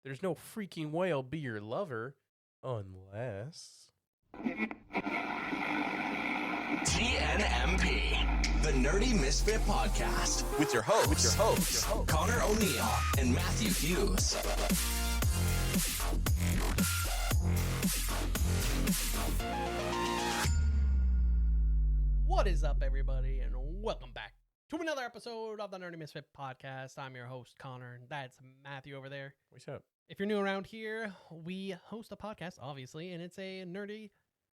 There's no freaking way I'll be your lover. Unless... TNMP, the Nerdy Misfit Podcast, with your hosts, Connor O'Neill and Matthew Hughes. What is up, everybody, and welcome back to another episode of the Nerdy Misfit Podcast. I'm your host, Connor, and that's Matthew over there. What's up? If you're new around here, we host a podcast, obviously, and it's a Nerdy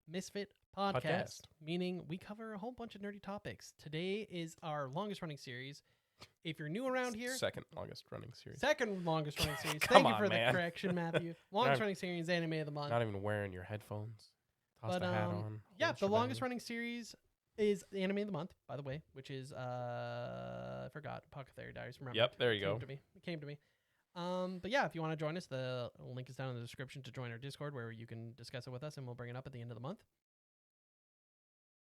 Misfit podcast, meaning we cover a whole bunch of nerdy topics. Today is our longest running series. If you're new around here, Second longest running series. second longest running series. Come Thank you on, for man. the correction, Matthew. Longest running series, anime of the month. Not even wearing your headphones. Toss the hat on. Yeah, whole the longest shebang. running series is the anime of the month, by the way, which is I forgot, Apothecary Diaries. Remember? Yep, there you go. It came to me. But yeah, if you want to join us, the link is down in the description to join our Discord, where you can discuss it with us, and we'll bring it up at the end of the month.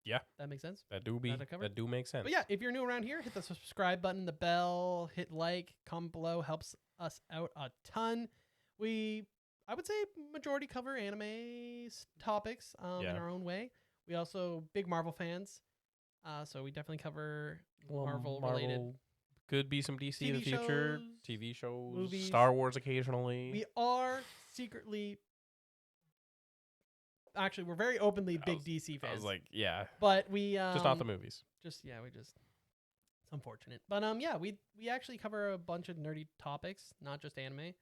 Yeah, That makes sense. that do make sense. But yeah, if you're new around here, hit the subscribe button, the bell, hit like, comment below, helps us out a ton. I would say majority cover anime topics in our own way. We also big Marvel fans, so we definitely cover Marvel related. Could be some DC in the TV future. shows, TV shows, movies. Star Wars occasionally. We are secretly, actually, we're very openly big DC fans. I was like, yeah, but we just not the movies. it's unfortunate. But yeah, we actually cover a bunch of nerdy topics, not just anime.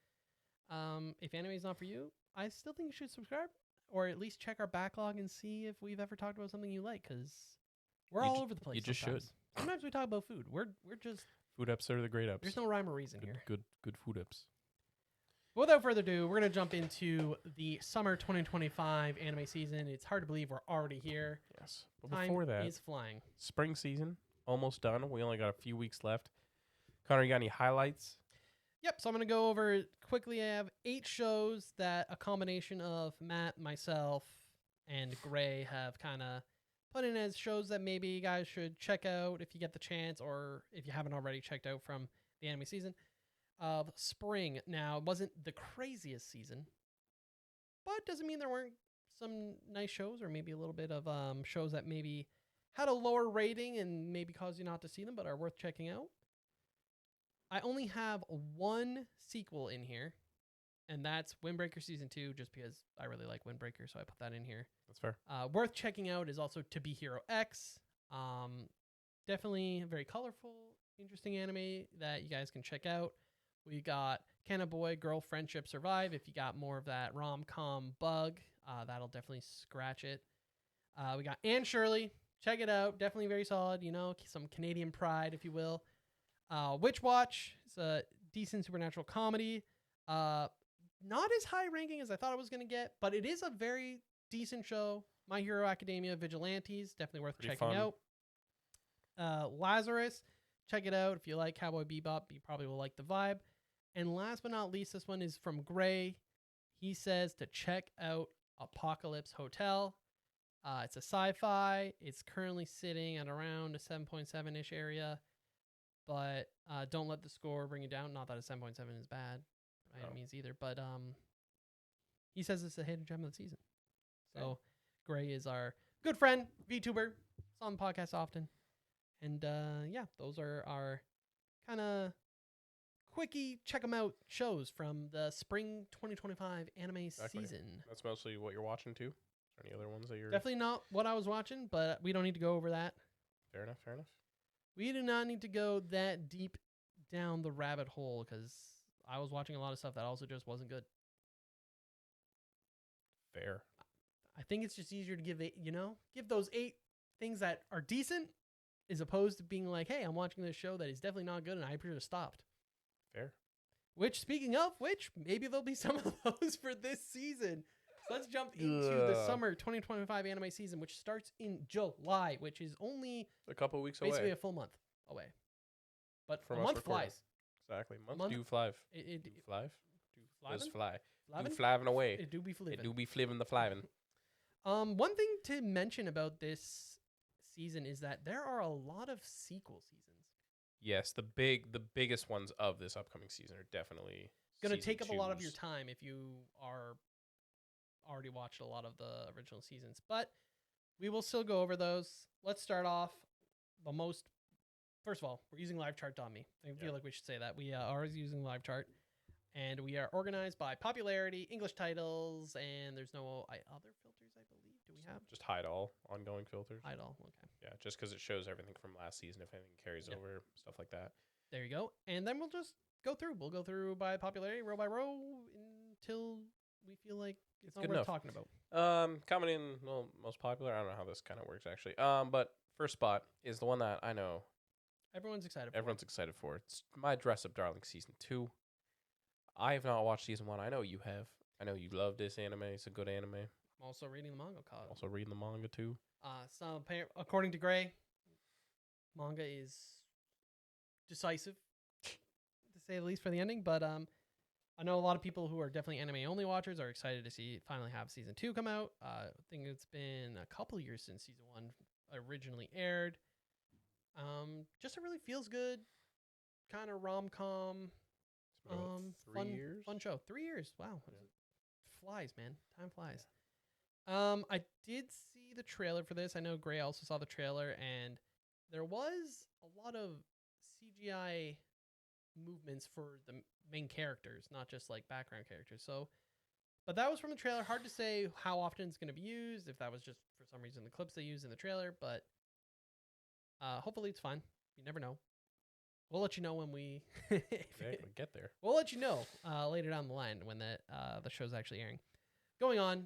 If anime is not for you, I still think you should subscribe, or at least check our backlog and see if we've ever talked about something you like, because we're all over the place. You just sometimes. should. Sometimes we talk about food. We're just Food ups are the great ups. there's no rhyme or reason here. Good food ups. Without further ado, we're gonna jump into the summer 2025 anime season. It's hard to believe we're already here. Yes. But Time before that, is flying. spring season almost done. We only got a few weeks left. Connor, you got any highlights? Yep, so I'm going to go over it quickly. I have 8 shows that a combination of Matt, myself, and Gray have kind of put in as shows that maybe you guys should check out if you get the chance, or if you haven't already checked out from the anime season of spring. Now, it wasn't the craziest season, but doesn't mean there weren't some nice shows, or maybe a little bit of shows that maybe had a lower rating and maybe caused you not to see them, but are worth checking out. I only have one sequel in here, and that's Windbreaker Season 2, just because I really like Windbreaker, so I put that in here. That's fair. Worth checking out is also To Be Hero X. Definitely a very colorful, interesting anime that you guys can check out. We got Can a Boy Girl Friendship Survive? If you got more of that rom-com bug, that'll definitely scratch it. We got Anne Shirley. Check it out. Definitely very solid. You know, some Canadian pride, if you will. Witch Watch is a decent supernatural comedy. Not as high ranking as I thought it was going to get, but it is a very decent show. My Hero Academia Vigilantes, definitely worth Pretty checking fun. out. Lazarus, check it out. If you like Cowboy Bebop, you probably will like the vibe. And last but not least, this one is from Gray. He says to check out Apocalypse Hotel. It's a sci-fi. It's currently sitting at around a 7.7-ish area. But don't let the score bring you down. Not that a 7.7 is bad by any means either. But he says it's a hidden gem of the season. So Gray is our good friend, VTuber. It's on the podcast often. And yeah, those are our kind of quickie check them out shows from the spring 2025 anime season. That's mostly what you're watching too. Is there any other ones that you're... Definitely not what I was watching, but we don't need to go over that. Fair enough. We do not need to go that deep down the rabbit hole, because I was watching a lot of stuff that also just wasn't good. Fair. I think it's just easier to give those 8 things that are decent, as opposed to being like, hey, I'm watching this show that is definitely not good and I should have stopped. Fair. Which, speaking of which, maybe there'll be some of those for this season. So let's jump into the summer 2025 anime season, which starts in July, which is only A couple weeks basically away. a full month away. But From a us month recording. flies. Exactly. month- Months do fly. It Do fly? Does Flyvin'? fly. Flyvin'? Do flyvin' away. It do be It flipping. do be flivin' the flyvin'. One thing to mention about this season is that there are a lot of sequel seasons. Yes, the biggest ones of this upcoming season are definitely Gonna season take up a lot of your twos. time if you are already watched a lot of the original seasons. But we will still go over those. Let's start off the most. First of all, we're using LiveChart.me. I feel like we should say that. We are using LiveChart. And we are organized by popularity, English titles, and there's no other filters, I believe. Do we have? Just hide all ongoing filters. Hide all. Okay. Yeah, just because it shows everything from last season, if anything carries over, stuff like that. There you go. And then we'll just go through. We'll go through by popularity, row by row, until we feel like it's not good worth enough. talking about. Coming in, most popular. I don't know how this kind of works actually. But first spot is the one that I know Everyone's excited for. everyone's excited for. It's My Dress Up Darling season 2. I have not watched season 1. I know you have. I know you love this anime. It's a good anime. I'm also reading the manga. Also reading the manga too. According to Gray, manga is decisive, to say the least, for the ending. But I know a lot of people who are definitely anime only watchers are excited to see finally have season 2 come out. I think it's been a couple years since season 1 originally aired. Just a really feels good kind of rom-com. It's been about 3 years. Fun show. 3 years. Wow. Yeah. Flies, man. Time flies. I did see the trailer for this. I know Gray also saw the trailer, and there was a lot of CGI movements for the main characters, not just like background characters. So, but that was from the trailer. Hard to say how often it's going to be used, if that was just for some reason the clips they used in the trailer, but hopefully it's fine. You never know. We'll let you know when we get there. We'll let you know later down the line when the show's actually airing. Going on,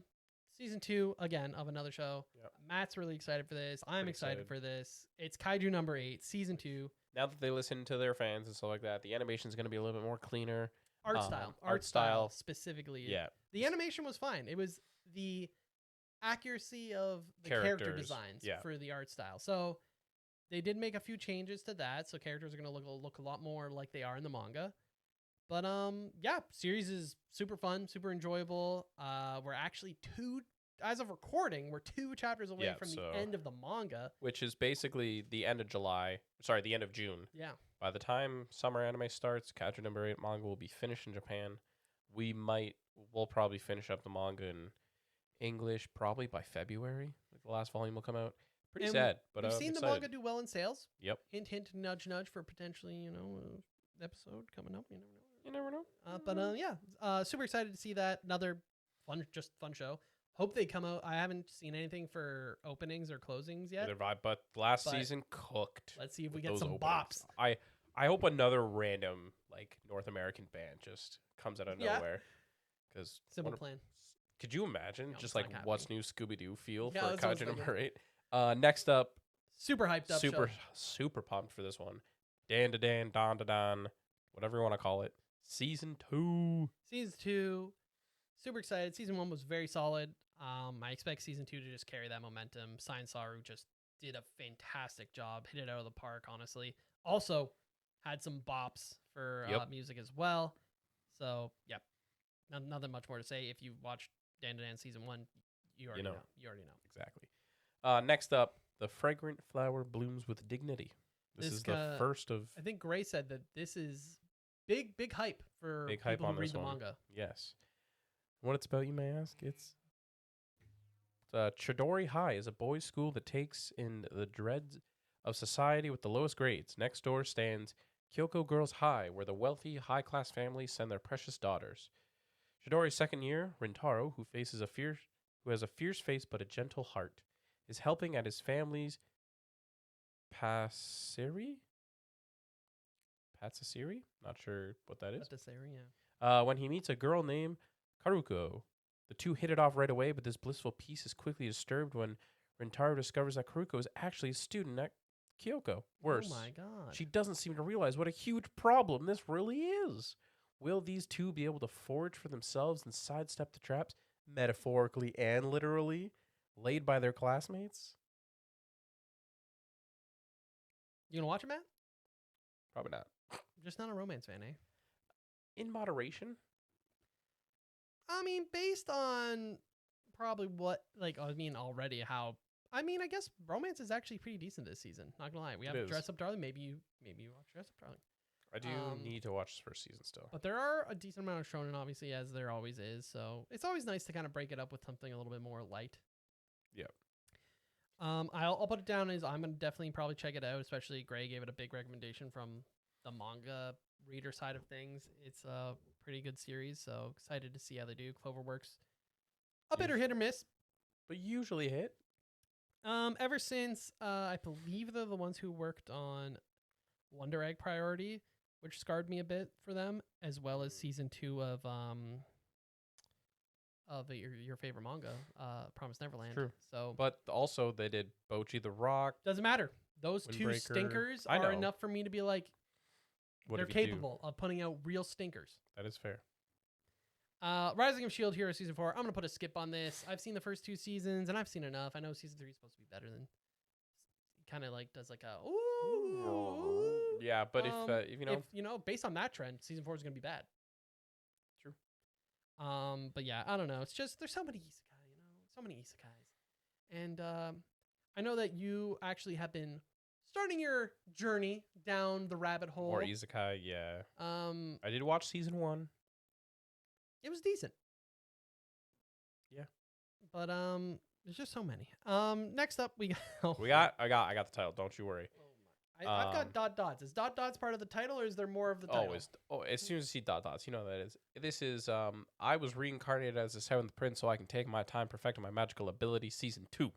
season 2 again of another show. Yep. Matt's really excited for this. I'm Pretty excited for this. It's Kaiju number 8, season 2. Now that they listen to their fans and stuff like that, the animation is going to be a little bit more cleaner. Art style specifically. Yeah. The animation was fine. It was the accuracy of the character Characters, designs yeah. for the art style. So they did make a few changes to that. So characters are going to look a lot more like they are in the manga. But yeah, series is super fun, super enjoyable. We're actually as of recording, we're 2 chapters away from the end of the manga, which is basically the end of the end of June. Yeah. By the time summer anime starts, Kaiju number 8 manga will be finished in Japan. We'll probably finish up the manga in English probably by February. Like the last volume will come out. Pretty sad, but we've I'm seen excited. the manga do well in sales. Yep. Hint, hint, nudge, nudge for potentially, episode coming up. You never know. But yeah, super excited to see that. Another fun show. Hope they come out. I haven't seen anything for openings or closings yet. But last season cooked. Let's see if we with get those some openings. bops. I hope another random like North American band just comes out of nowhere. Because Simple Plan. Could you imagine No, just it's like not What's New Scooby-Doo feel Yeah, for that's what I was Kaiju thinking. number 8? Next up, Super hyped up. super pumped for this one. Dan, Don, Don, whatever you want to call it. Season 2. Season 2. Super excited. Season 1 was very solid. I expect season 2 to just carry that momentum. Science Saru just did a fantastic job. Hit it out of the park, honestly. Also, had some bops for music as well. So, yeah. Nothing much more to say. If you watched Dan season 1, you already know. You already know. Exactly. Next up, The Fragrant Flower Blooms with Dignity. This is the first of... I think Gray said that this is big hype for people who read the manga. Yes. What it's about, you may ask? It's Chidori High is a boys' school that takes in the dregs of society with the lowest grades. Next door stands Kyoko Girls High, where the wealthy, high-class families send their precious daughters. Chidori's second year, Rintaro, who has a fierce face but a gentle heart, is helping at his family's patisserie? Not sure what that is. Patisserie, yeah. When he meets a girl named Karuko. The two hit it off right away, but this blissful peace is quickly disturbed when Rintaro discovers that Karuko is actually a student at Kyoko. Worse, oh my god, she doesn't seem to realize what a huge problem this really is. Will these two be able to forage for themselves and sidestep the traps, metaphorically and literally, laid by their classmates? You gonna watch it, Matt? Probably not. Just not a romance fan, eh? In moderation. I mean, based on probably I guess romance is actually pretty decent this season. Not gonna lie, we have Dress Up Darling. Maybe you watch Dress Up Darling. I do need to watch this first season still. But there are a decent amount of shonen, obviously, as there always is. So it's always nice to kind of break it up with something a little bit more light. Yep. I'll put it down as I'm gonna definitely probably check it out. Especially Gray gave it a big recommendation from the manga reader side of things. It's a pretty good series, so excited to see how they do. Cloverworks, a bit or hit or miss. But usually hit. Ever since I believe they're the ones who worked on Wonder Egg Priority, which scarred me a bit for them, as well as season 2 of your favorite manga, Promised Neverland. True. So, But also they did Bochi the Rock. doesn't matter. Those two Windbreaker. stinkers I are know. enough for me to be like, What they're if you do? capable of putting out real stinkers. That is fair. Rising of Shield Hero season 4. I'm gonna put a skip on this. I've seen the first 2 seasons and I've seen enough. I know season 3 is supposed to be better than. Kind of like does like a ooh. Yeah, but if you know, based on that trend, season 4 is gonna be bad. True. But yeah, I don't know. It's just there's so many isekai, so many isekais, and I know that you actually have been starting your journey down the rabbit hole. More isekai, yeah. I did watch season 1. It was decent. Yeah. But there's just so many. Next up we got I got the title. Don't you worry. I've got dot dots. Is dot dots part of the title, or is there more of the title? As soon as you see dot dots, you know that is. This is I was reincarnated as the 7th prince, so I can take my time perfecting my magical ability. Season 2.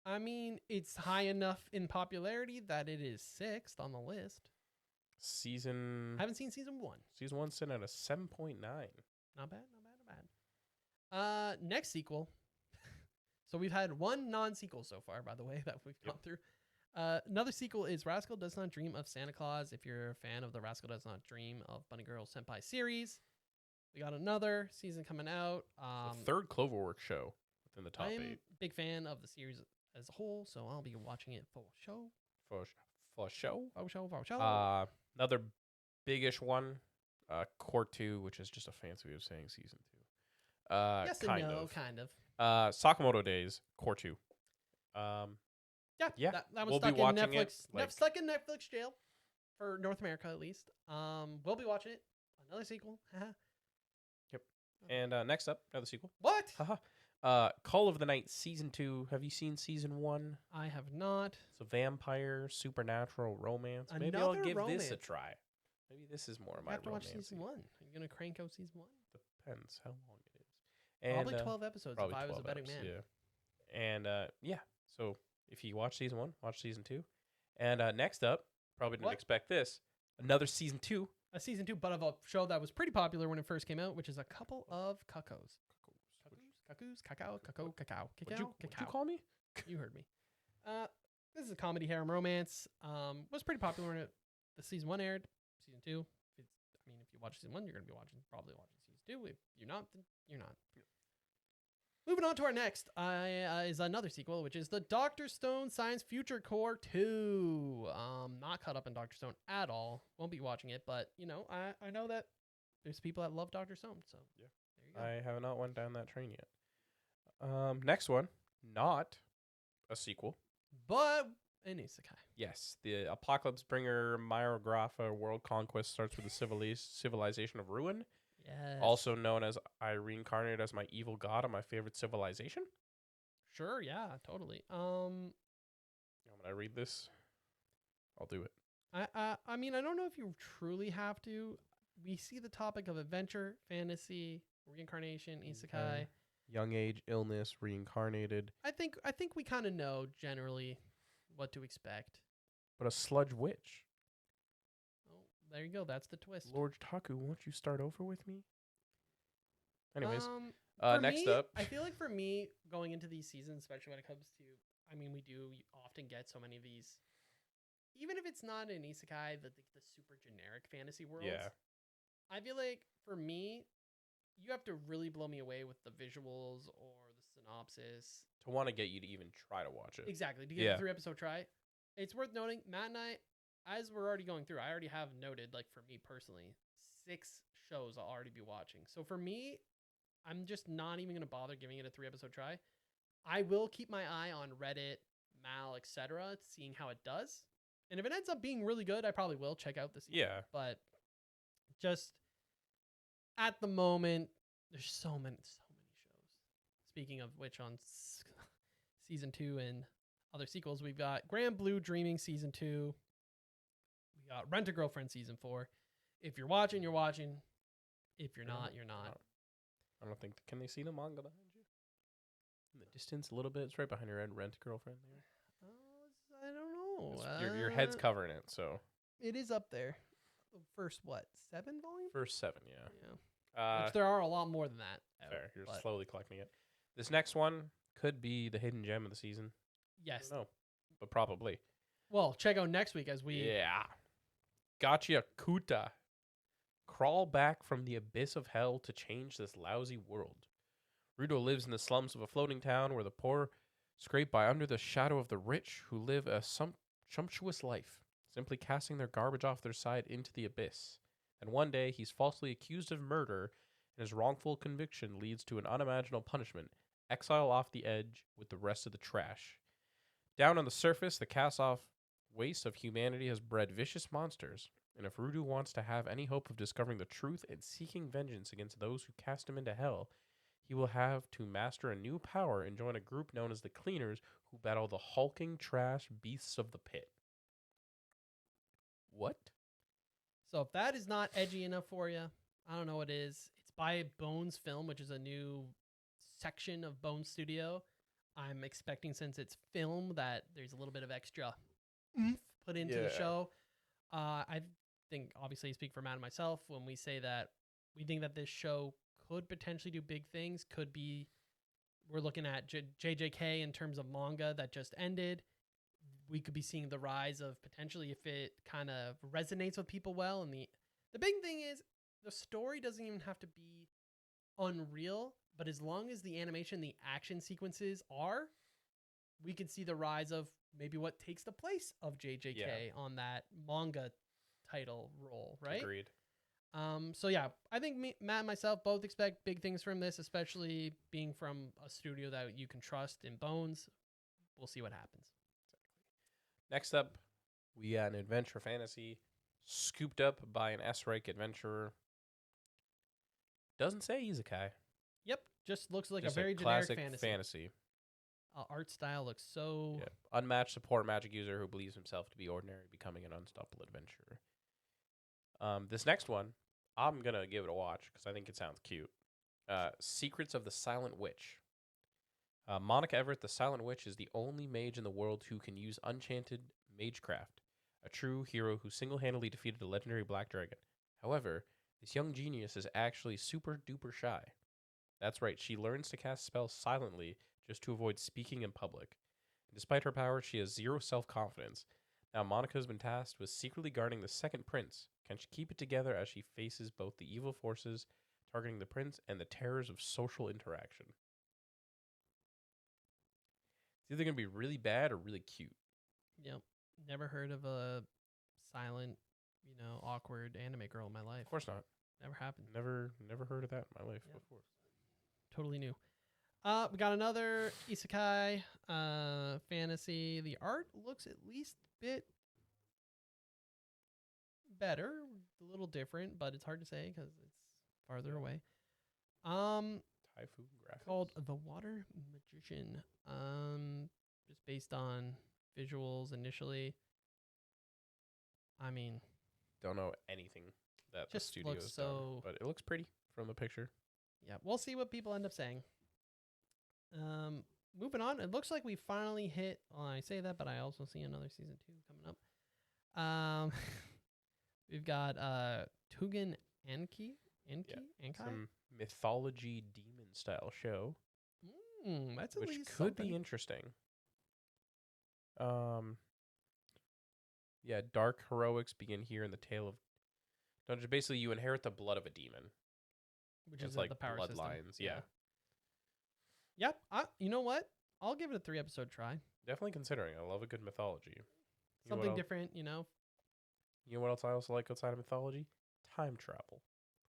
I mean, it's high enough in popularity that it is 6th on the list. I haven't seen season 1. Season 1 sitting at a 7.9. Not bad. Next sequel. So we've had one non-sequel so far, by the way, that we've gone through. Another sequel is Rascal Does Not Dream of Santa Claus. If you're a fan of the Rascal Does Not Dream of Bunny Girl Senpai series, we got another season coming out. The 3rd Cloverworks show within the top I'm 8. a big fan of the series as a whole, so I'll be watching it for show. For show. Another biggish one, Court 2, which is just a fancy way of saying season 2. Yes and no, kind of. Sakamoto Days, Court 2. Yeah. That was we'll stuck be in watching Netflix. Stuck in Netflix jail for North America at least. We'll be watching it. Another sequel. Yep. And next up, another sequel. What? Call of the Night season 2. Have you seen season 1? I have not. It's a vampire supernatural romance. Maybe I'll give this a try. Maybe this is more of my have to watch romance. season 1. Are you gonna crank out season 1? Depends how long it is. And, probably 12 episodes if I was a betting man. Yeah. And so if you watch season 1, watch season 2. And next up, probably didn't expect this, another season 2. A season 2, but of a show that was pretty popular when it first came out, which is A Couple of Cuckoos. Cacao. What'd you call me? You heard me. This is a comedy harem romance. Was pretty popular when the season 1 aired. Season 2, if you watch season 1, you're gonna be probably watching season 2. If you're not, then you're not. Moving on to our next is another sequel, which is the Dr. Stone Science Future Core 2. Not caught up in Dr. Stone at all. Won't be watching it, but I know that there's people that love Dr. Stone, so yeah. There you go. I have not went down that train yet. Next one, not a sequel, but an isekai. Yes, the Apocalypse Bringer Myographa World Conquest starts with the civilization of Ruin. Yes. Also known as I reincarnated as my evil god on my favorite civilization. Sure, yeah, totally. When I read this, I'll do it. I mean, I don't know if you truly have to. We see the topic of adventure, fantasy, reincarnation, isekai. Young age, illness, reincarnated. I think we kind of know generally what to expect. But a sludge witch. Oh, there you go. That's the twist. Lord Taku, won't you start over with me? Anyways, for next me, up. I feel like for me, going into these seasons, especially when it comes to, we do often get so many of these, even if it's not an isekai, the super generic fantasy worlds. Yeah. I feel like for me, you have to really blow me away with the visuals or the synopsis To want to get you to even try to watch it. Exactly. To get a 3-episode try. It's worth noting, Matt and I, as we're already going through, I already have noted, like for me personally, 6 shows I'll already be watching. So for me, I'm just not even going to bother giving it a 3-episode try. I will keep my eye on Reddit, Mal, etc., seeing how it does. And if it ends up being really good, I probably will check out the season. Yeah. But just at the moment, there's so many shows. Speaking of which, on season 2 and other sequels, we've got Grand Blue Dreaming season 2. We got Rent a Girlfriend season 4. If you're watching, you're watching. If you're not, you're not. I don't think. Can they see the manga behind you? In the distance, a little bit. It's right behind your Rent a Girlfriend there. I don't know. Your head's covering it, so. It is up there. First, 7 volumes? First 7, yeah. Yeah. Which there are a lot more than that. Fair. You're slowly collecting it. This next one could be the hidden gem of the season. Yes. No, but probably. Well, check out next week as we. Yeah. Gotcha Kuta. Crawl back from the abyss of hell to change this lousy world. Rudo lives in the slums of a floating town where the poor scrape by under the shadow of the rich who live a sumptuous life, simply casting their garbage off their side into the abyss. And one day, he's falsely accused of murder, and his wrongful conviction leads to an unimaginable punishment, exile off the edge with the rest of the trash. Down on the surface, the cast-off waste of humanity has bred vicious monsters, and if Rudo wants to have any hope of discovering the truth and seeking vengeance against those who cast him into hell, he will have to master a new power and join a group known as the Cleaners, who battle the hulking trash beasts of the pit. What? So if that is not edgy enough for you, I don't know what is. It's by Bones Film, which is a new section of Bones Studio. I'm expecting, since it's film, that there's a little bit of extra oomph put into the show. I think, obviously, I speak for Matt and myself when we say that we think that this show could potentially do big things. Could be, we're looking at JJK in terms of manga that just ended. We could be seeing the rise of, potentially, if it kind of resonates with people well. And the big thing is, the story doesn't even have to be unreal, but as long as the animation, the action sequences are, we could see the rise of maybe what takes the place of JJK on that manga title role, right? Agreed. So yeah, I think Matt and myself both expect big things from this, especially being from a studio that you can trust in Bones. We'll see what happens. Next up, we got an adventure fantasy scooped up by an S-rank adventurer. Doesn't say isekai. Yep, just looks like Just a very generic classic fantasy. Art style looks so... Unmatched support magic user who believes himself to be ordinary, becoming an unstoppable adventurer. This next one, I'm going to give it a watch because I think it sounds cute. Secrets of the Silent Witch. Monica Everett, the Silent Witch, is the only mage in the world who can use enchanted magecraft, a true hero who single-handedly defeated a legendary black dragon. However, this young genius is actually super-duper shy. That's right, she learns to cast spells silently just to avoid speaking in public. And despite her power, she has zero self-confidence. Now Monica has been tasked with secretly guarding the second prince. Can she keep it together as she faces both the evil forces targeting the prince and the terrors of social interaction? It's either going to be really bad or really cute. Yep. Never heard of a silent, awkward anime girl in my life. Of course not. Never happened. Never heard of that in my life before. Totally new. We got another isekai fantasy. The art looks at least a bit better, a little different, but it's hard to say because it's farther away. Typhoon graphics. Called The Water Magician. Just based on visuals initially. I mean, don't know anything that the studio has done, but it looks pretty from the picture. Yeah, we'll see what people end up saying. Moving on, it looks like we finally hit. Well, I say that, but I also see another season 2 coming up. We've got Tugen Anki, some mythology demon style show. That's at which least could something. be interesting. Dark heroics begin here in the tale of Dungeon. Basically, you inherit the blood of a demon, which is like the power bloodlines. System. Yep. You know what? I'll give it a 3-episode try. Definitely considering. I love a good mythology. Something different, You know what else I also like outside of mythology? Time travel.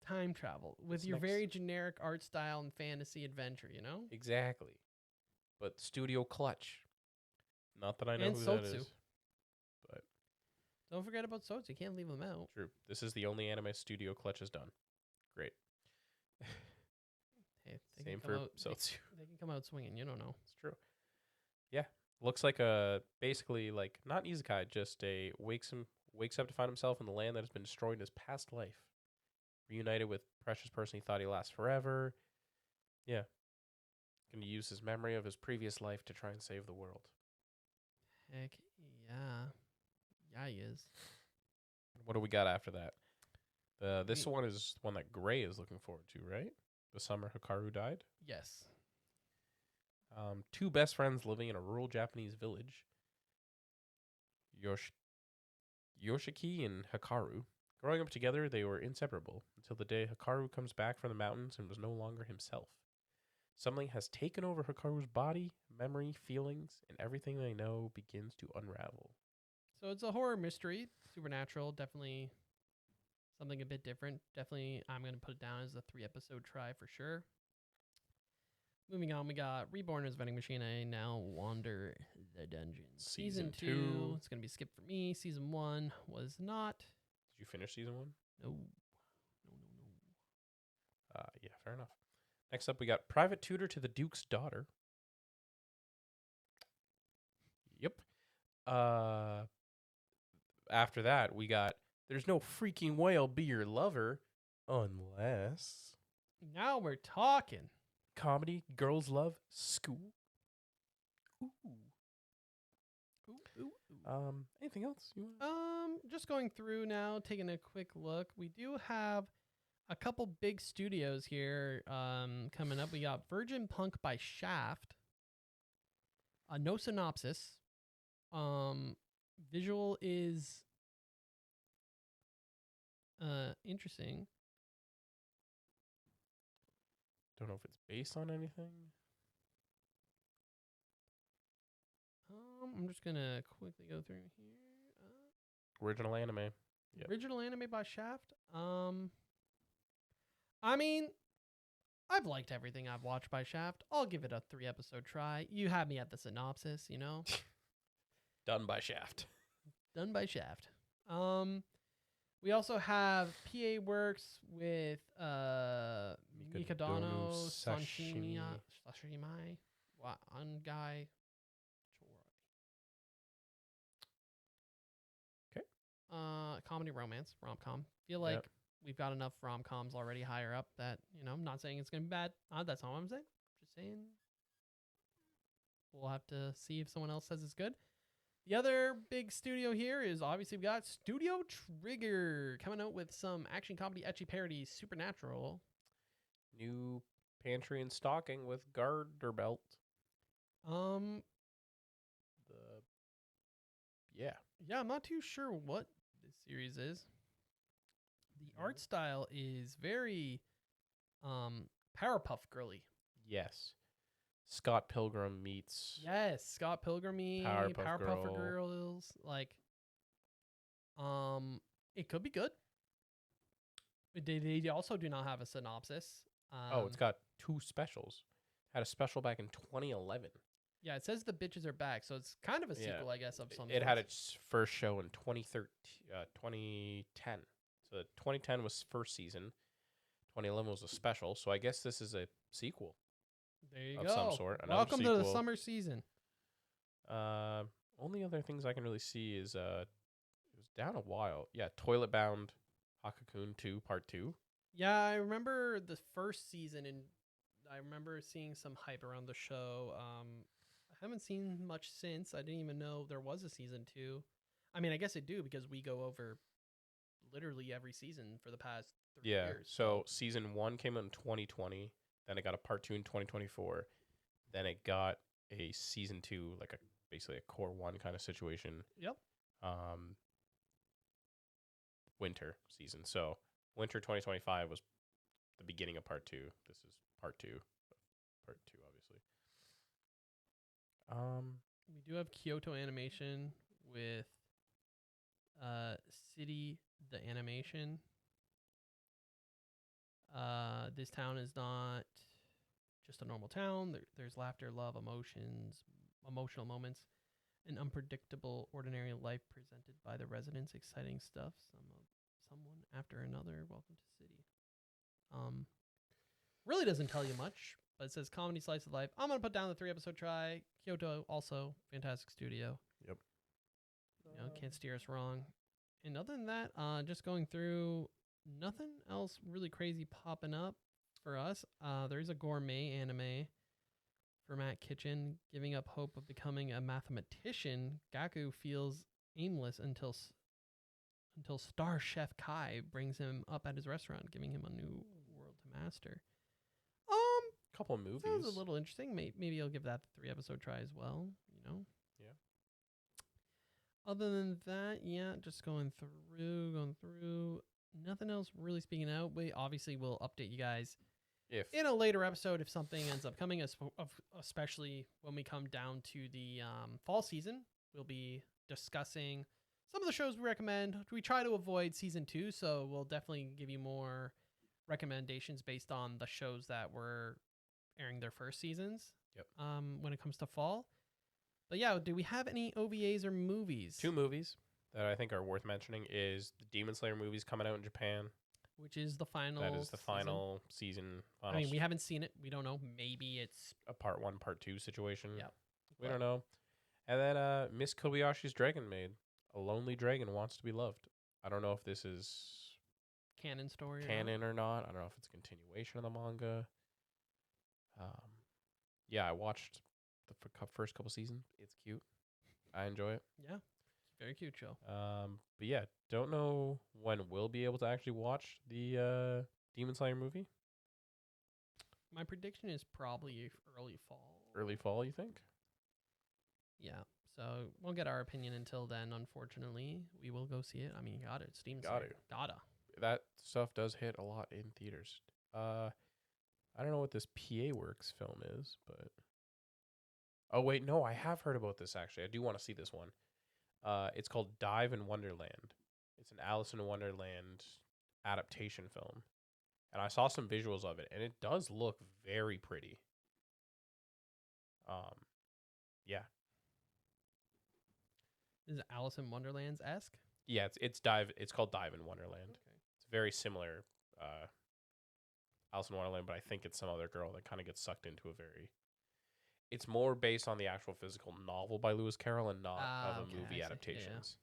Time travel with your very generic art style and fantasy adventure, Exactly. But Studio Clutch. Not that I know and who Sotsu. that is. But Don't forget about Soaps. You can't leave them out. True. This is the only anime studio Clutch has done. Great. Hey, Same for Sotsu. They can come out swinging. You don't know. It's true. Yeah. Looks like basically like not isekai, just a wakes up to find himself in the land that has been destroyed in his past life. Reunited with precious person he thought he lasts forever. Yeah. Going to use his memory of his previous life to try and save the world. Heck yeah. Yeah, he is. What do we got after that? This one is one that Gray is looking forward to, right? The summer Hikaru died. Yes. Two best friends living in a rural Japanese village. Yoshiki and Hikaru. Growing up together, they were inseparable until the day Hikaru comes back from the mountains and was no longer himself. Something has taken over Hikaru's body, memory, feelings, and everything they know begins to unravel. So it's a horror mystery, supernatural, definitely something a bit different. Definitely, I'm going to put it down as a 3-episode try for sure. Moving on, we got Reborn as Vending Machine. I now wander the dungeon. Season 2, it's going to be skipped for me. Season 1 was not. Did you finish season 1? No. Yeah, fair enough. Next up, we got Private Tutor to the Duke's Daughter. Yep. After that, we got There's No Freaking Way I'll Be Your Lover Unless. Now we're talking. Comedy, girls love, school. Ooh. Anything else you want? Just going through now, taking a quick look. We do have a couple big studios here coming up. We got Virgin Punk by Shaft. No synopsis. Visual is interesting. Don't know if it's based on anything. I'm just gonna quickly go through here. Original anime. Yep. Original anime by Shaft. I mean, I've liked everything I've watched by Shaft. I'll give it a 3-episode try. You had me at the synopsis, you know. Done by Shaft. Done by Shaft. We also have PA Works with Mikadano Sashimi wa Angai Choroi. Okay. Comedy romance, rom-com. Feel like we've got enough rom-coms already higher up that, you know, I'm not saying it's going to be bad. That's all I'm saying. Just saying. We'll have to see if someone else says it's good. The other big studio here is obviously we got Studio Trigger coming out with some action comedy ecchi parody Supernatural. New pantry and stocking with Garter Belt. Yeah, I'm not too sure what this series is. The art style is very Powerpuff Girly. Yes. Scott Pilgrim meets. Yes, Scott Pilgrim-y, Powerpuff Girls. Like, it could be good. They also do not have a synopsis. It's got 2 specials. Had a special back in 2011. Yeah, it says the bitches are back, so it's kind of a sequel, I guess, of some. It had its first show in 2010. So 2010 was first season. 2011 was a special. So I guess this is a sequel. There you of go. some sort. Welcome to the summer season. Only other things I can really see is it was down a while. Yeah, Toilet Bound Hakakun 2 Part 2. Yeah, I remember the first season, and I remember seeing some hype around the show. I haven't seen much since. I didn't even know there was a season 2. I mean, I guess I do because we go over literally every season for the past 3 years. So season 1 came out in 2020. Then it got a part 2 in 2024. Then it got a season 2, like basically a core 1 kind of situation. Yep. Winter season. So winter 2025 was the beginning of part 2. This is part 2. Part 2, obviously. We do have Kyoto Animation with City the Animation. This town is not just a normal town. There's laughter, love, emotions, emotional moments. An unpredictable, ordinary life presented by the residents. Exciting stuff. Someone after another. Welcome to city. Really doesn't tell you much, but it says comedy slice of life. I'm gonna put down the 3-episode try. Kyoto also fantastic studio. Yep. Can't steer us wrong. And other than that, just going through, nothing else really crazy popping up for us. There's a gourmet anime for Matt Kitchen, giving up hope of becoming a mathematician. Gaku feels aimless until star chef Kai brings him up at his restaurant, giving him a new world to master. Couple of movies. Sounds a little interesting. Maybe I'll give that the 3-episode try as well. Yeah. Other than that, yeah, just going through. Nothing else really speaking out. We obviously will update you guys If in a later episode if something ends up coming, especially when we come down to the fall season. We'll be discussing some of the shows we recommend. We try to avoid season 2, so we'll definitely give you more recommendations based on the shows that were airing their first seasons. Yep. When it comes to fall. But yeah, do we have any OVAs or movies? 2 movies that I think are worth mentioning is the Demon Slayer movies coming out in Japan. Which is the final. That is the final season. I mean, we haven't seen it. We don't know. Maybe it's a part 1, part 2 situation. Yep. We don't know. And then Miss Kobayashi's Dragon Maid. A lonely dragon wants to be loved. I don't know if this is canon story. Canon or not. I don't know if it's a continuation of the manga. Yeah, I watched the first couple seasons. It's cute. I enjoy it. Yeah. Very cute show. But yeah, don't know when we'll be able to actually watch the Demon Slayer movie. My prediction is probably early fall. Early fall, you think? Yeah. So we'll get our opinion until then. Unfortunately, we will go see it. I mean, you got it. It's Demon Slayer. Gotta. That stuff does hit a lot in theaters. I don't know what this PA Works film is, but oh wait, no, I have heard about this actually. I do want to see this one. It's called Dive in Wonderland. It's an Alice in Wonderland adaptation film. And I saw some visuals of it, and it does look very pretty. Yeah. Is it Alice in Wonderland's-esque? Yeah, it's called Dive in Wonderland. Okay. It's very similar Alice in Wonderland, but I think it's some other girl that kind of gets sucked into it's more based on the actual physical novel by Lewis Carroll and not of a movie adaptations.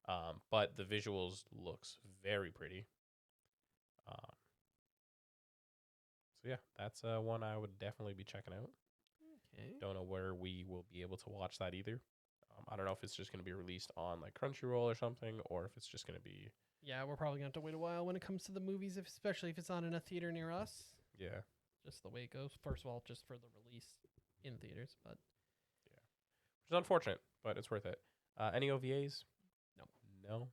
Yeah. But the visuals looks very pretty. So yeah, that's one I would definitely be checking out. Okay. Don't know where we will be able to watch that either. I don't know if it's just going to be released on like Crunchyroll or something, or if it's just going to be. Yeah, we're probably going to have to wait a while when it comes to the movies, especially if it's not in a theater near us. Yeah. Just the way it goes. First of all, just for the release in theaters, but yeah, which is unfortunate, but it's worth it. Any OVAs? No.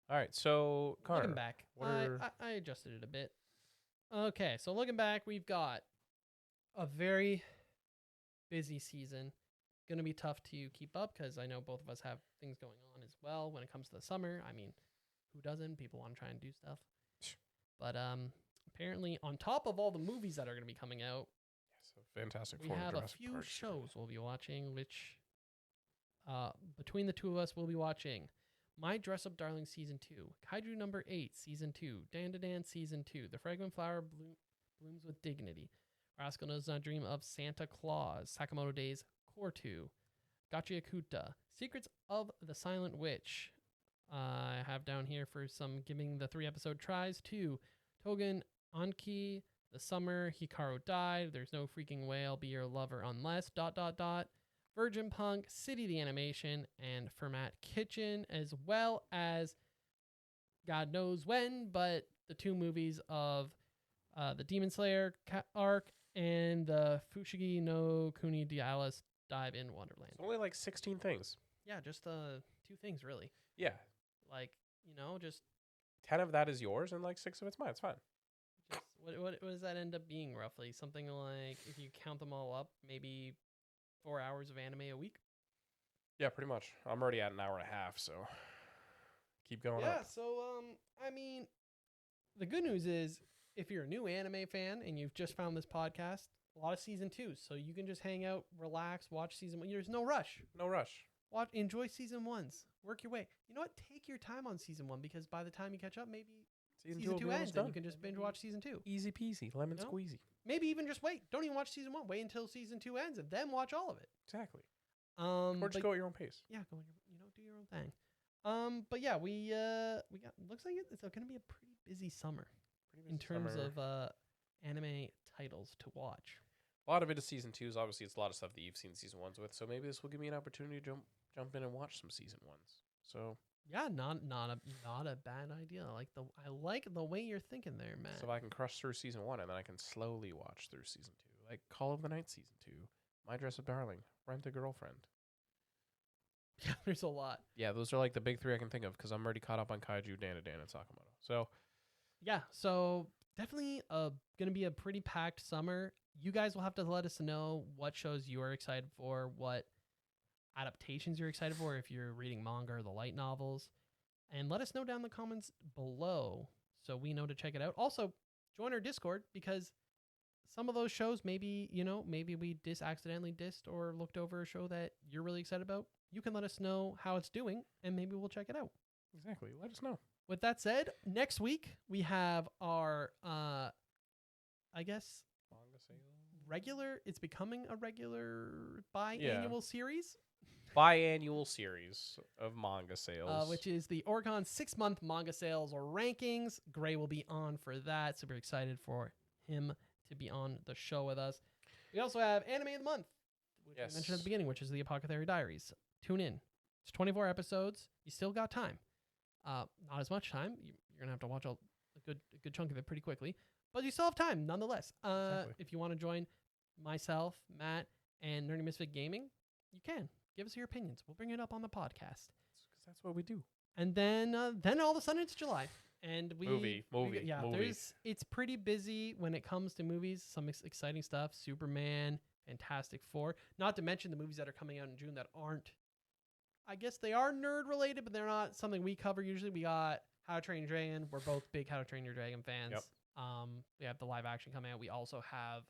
All right, so Connor, looking back, I adjusted it a bit. Okay, so looking back, we've got a very busy season. Going to be tough to keep up because I know both of us have things going on as well when it comes to the summer. I mean, who doesn't? People want to try and do stuff. But apparently, on top of all the movies that are going to be coming out, so Fantastic we Four, have Jurassic a few Park shows we'll be watching, which between the two of us, we'll be watching My Dress Up Darling Season 2, Kaiju Number 8 Season 2, Dan to Dan Season 2, The Fragrant Flower Blooms with Dignity, Rascal Does Not Dream of Santa Claus, Sakamoto Days Core 2, Gachi Akuta, Secrets of the Silent Witch. I have down here for some giving the 3-episode tries to Togen Anki, The Summer Hikaru Died, There's No Freaking Way I'll Be Your Lover Unless, ... Virgin Punk, City the Animation, and for Matt Kitchen, as well as God knows when, but the 2 movies of the Demon Slayer arc and the Fushigi no Kuni de Alice Dive in Wonderland. It's only like 16 things. Yeah, just 2 things really. Yeah. Like, just 10 of that is yours and like 6 of it's mine. It's fine. Just, what does that end up being roughly? Something like, if you count them all up, maybe 4 hours of anime a week? Yeah, pretty much. I'm already at an hour and a half, so keep going up. Yeah, so, I mean, the good news is, if you're a new anime fan and you've just found this podcast, a lot of season 2, so you can just hang out, relax, watch season 1. There's no rush. No rush. enjoy season ones. Work your way. You know what? Take your time on season 1 because by the time you catch up, maybe season will 2 be almost ends and you done. can just binge watch season 2. Easy peasy, lemon You know? squeezy. Maybe even just wait. Don't even watch season 1. Wait until season 2 ends and then watch all of it. Exactly. Or just But go at your own pace. yeah, go do your own thing. But yeah, we got looks like it's going to be a pretty busy summer Pretty in busy terms summer. of anime titles to watch. A lot of it is season 2s. Obviously, it's a lot of stuff that you've seen season 1s with. So maybe this will give me an opportunity to jump in and watch some season 1s. So Yeah, not a bad idea. I like the way you're thinking there, Matt. so I can crush through season 1 and then I can slowly watch through season 2. Like Call of the Night season 2, My Dress Up Darling, Rent a Girlfriend. Yeah, there's a lot. Yeah, those are like the big 3 I can think of because I'm already caught up on Kaiju, Dan, and Sakamoto. So Yeah, so definitely gonna be a pretty packed summer. You guys will have to let us know what shows you are excited for, what adaptations you're excited for, if you're reading manga or the light novels, and let us know down in the comments below so we know to check it out. Also, join our Discord because some of those shows maybe we accidentally dissed or looked over a show that you're really excited about. You can let us know how it's doing and maybe we'll check it out. exactly, let us know. With that said, next week we have our I guess Manga sale. it's becoming a regular biannual series, Biannual series of manga sales. which is the Oregon 6-month manga sales or rankings. Gray will be on for that. Super excited for him to be on the show with us. We also have Anime of the Month, which I mentioned at the beginning, which is the Apothecary Diaries. Tune in. It's 24 episodes. You still got time. Not as much time. You're gonna have to watch a good chunk of it pretty quickly, but you still have time nonetheless. Exactly. If you want to join myself, Matt, and Nerdy Misfit Gaming, you can give us your opinions. We'll bring it up on the podcast. Because that's what we do. And then all of a sudden it's July, and Movie. It's pretty busy when it comes to movies. Some exciting stuff: Superman, Fantastic Four. Not to mention the movies that are coming out in June that aren't. I guess they are nerd related, but they're not something we cover usually. We got How to Train Your Dragon. We're both big How to Train Your Dragon fans. Yep. We have the live action coming out. We also have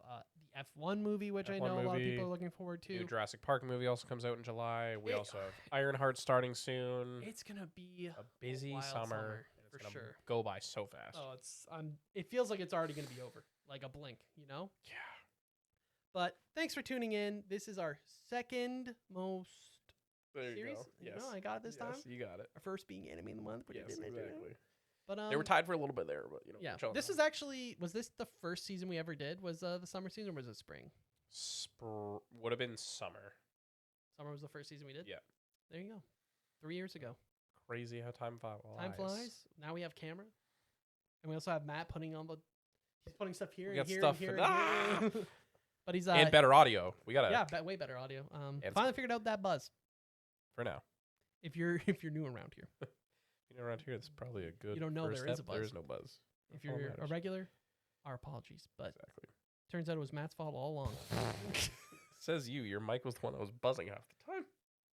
the F1 movie, which I F1 know a lot of movie. people are looking forward to. New Jurassic Park movie also comes out in July. We It- also have Ironheart starting soon. It's gonna be A busy wild summer. for It's gonna sure. go by so fast. Oh, it feels like it's already gonna be over, like a blink, you know. Yeah. But thanks for tuning in. This is our second most There you series. go. You Yes. know, I got it this time. Yes, you got it. Our first being Anime of the Month, which I Yes, didn't mention. exactly. But They were tied for a little bit there, but yeah, we're chilling this now. is actually was this the first season we ever did? Was the summer season or was it spring? Would have been summer. Summer was the first season we did. Yeah. There you go. 3 years ago. Crazy how time flies. Time flies. Now we have camera, and we also have Matt he's putting stuff here We and got here stuff and here and- and here. But he's And better audio. We gotta. yeah, way better audio. And Finally figured out that buzz. For now. If you're new around here, Around here, it's probably a good. You don't know first there is a step. There buzz. is no buzz. if That's all that you're a matters. regular, our apologies. But Exactly. turns out it was Matt's fault all along. Says you. Your mic was the one that was buzzing half the time.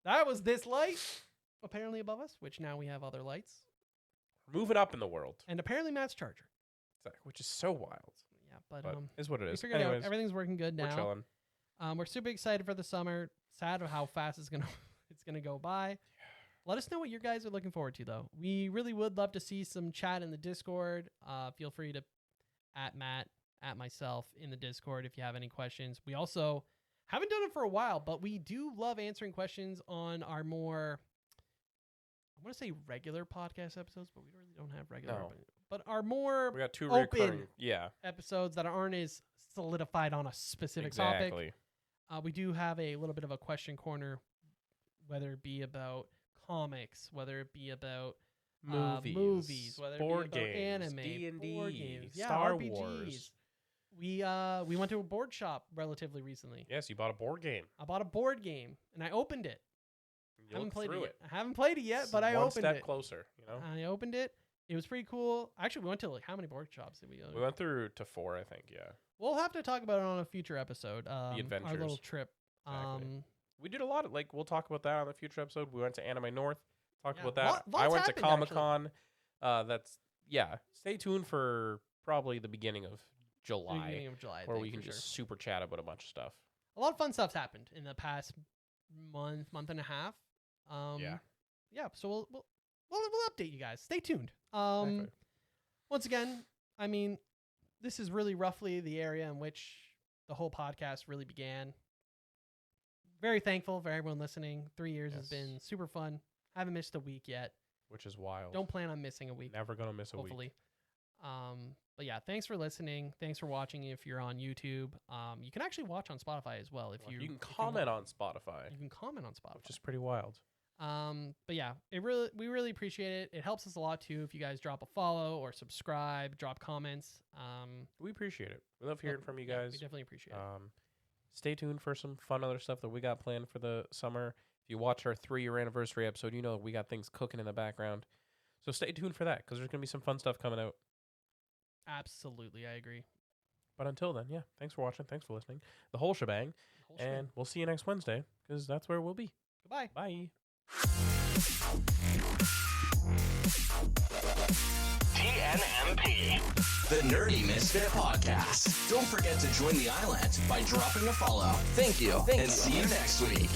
That was this light, apparently above us, which now we have other lights, We're moving up in the world. and apparently Matt's charger. Exactly. Which is so wild. Yeah, but But is what it we is. figured Anyways, out everything's working good we're now. chilling. We're super excited for the summer. Sad of how fast it's gonna go by. Let us know what you guys are looking forward to, though. We really would love to see some chat in the Discord. Feel free to at Matt, at myself in the Discord if you have any questions. We also haven't done it for a while, but we do love answering questions on our more, I want to say regular podcast episodes, but we really don't have regular. No. But our more We got 2 open recurring. Yeah. episodes that aren't as solidified on a specific topic. Exactly. We do have a little bit of a question corner, whether it be about comics, whether it be about movies, whether board it be about games, anime, D&D, board games, Star RPGs. Wars. We went to a board shop relatively recently. Yes, you bought a board game. I bought a board game and I opened it. You Haven't looked played through it yet. I haven't played it yet, It's but I one opened step it. closer. You know, I opened it. It was pretty cool. Actually, we went to how many board shops did we go to? we went through to 4, I think. Yeah, We'll have to talk about it on a future episode. Our adventures. little trip. Exactly. We did a lot of we'll talk about that on the future episode. We went to Anime North. Talked Yeah, about that. lots I went to happened, Comic Con. Stay tuned for probably the beginning of July, Beginning of July, I where think, we can for just sure. super chat about a bunch of stuff. A lot of fun stuff's happened in the past month and a half. Yeah. So we'll update you guys. Stay tuned. Exactly. Once again, I mean, this is really roughly the area in which the whole podcast really began. Very thankful for everyone listening. 3 years has been super fun. Haven't missed a week yet. Which is wild. Don't plan on missing a week. Never gonna miss a hopefully. week. But yeah, thanks for listening. Thanks for watching. If you're on YouTube, you can actually watch on Spotify as well. You can comment on Spotify. You can comment on Spotify, which is pretty wild. But yeah, we really appreciate it. It helps us a lot too if you guys drop a follow or subscribe, drop comments. We appreciate it. We love hearing from you guys. We definitely appreciate it. Stay tuned for some fun other stuff that we got planned for the summer. If you watch our 3-year anniversary episode, you know we got things cooking in the background. So stay tuned for that because there's gonna be some fun stuff coming out. Absolutely, I agree. But until then, yeah, thanks for watching. Thanks for listening. The whole shebang. And we'll see you next Wednesday because that's where we'll be. Goodbye. Bye. TNMP, the Nerdy Misfit Podcast. Don't forget to join the island by dropping a follow. Thank you, and see you next week.